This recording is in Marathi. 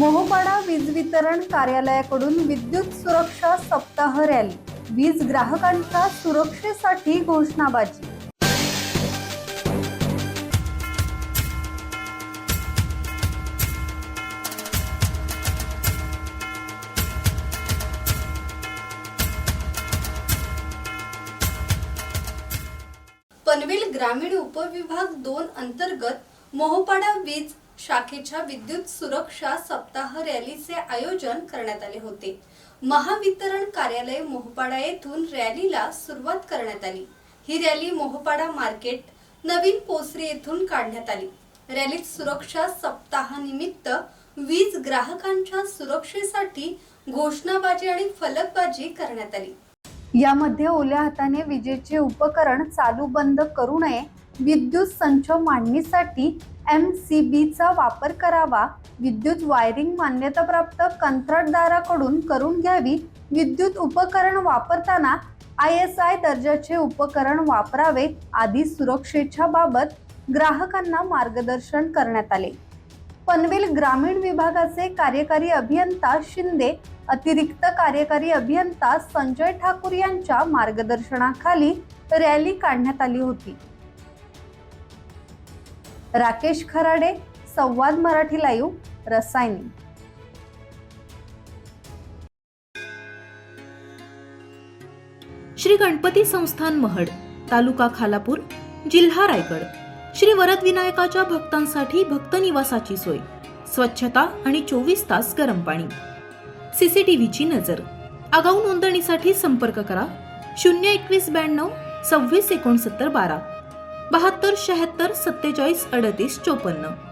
मोहोपाडा वीज वितरण कार्यालयाकडून विद्युत सुरक्षा सप्ताह रॅली, वीज ग्राहकांच्या सुरक्षेसाठी घोषणाबाजी। पनवेल ग्रामीण उपविभाग 2 अंतर्गत मोहोपाडा वीज शाखेच्या विद्युत सुरक्षा सप्ताह रॅलीचे आयोजन करण्यात आले होते। महावितरण कार्यालय मोहोपाडा येथून रॅलीला सुरुवात करण्यात आली। ही रॅली मोहोपाडा मार्केट नवीन पोसरी येथून काढण्यात आली। रॅलीत सुरक्षा सप्ताहानिमित्त वीज ग्राहकांच्या सुरक्षेसाठी घोषणाबाजी आणि फलकबाजी करण्यात आली। यामध्ये ओल्या हाताने विजेचे उपकरण चालू बंद करू नये, विद्युत संच मांडणीसाठी MCBचा वापर करावा, विद्युत वायरिंग मान्यताप्राप्त कंत्राटदाराकडून करून घ्यावी, विद्युत उपकरण वापरताना ISI दर्जाचे उपकरण वापरावे आदी सुरक्षेच्या बाबत ग्राहकांना मार्गदर्शन करण्यात आले। पनवेल ग्रामीण विभागाचे कार्यकारी अभियंता शिंदे, अतिरिक्त कार्यकारी अभियंता संजय ठाकूर यांच्या मार्गदर्शनाखाली रॅली काढण्यात आली होती। राकेश खराडे, संवाद मराठी लाईव्ह, रसायनी। श्री गणपती संस्थान महड, तालुका खालापूर, जिल्हा रायगड। श्री वरद विनायकाच्या भक्तांसाठी भक्त निवासाची सोय, स्वच्छता आणि 24 तास गरम पाणी, CCTVची नजर। आगाऊ नोंदणीसाठी संपर्क करा 021 92 26 69 12 72 76 47 38 54।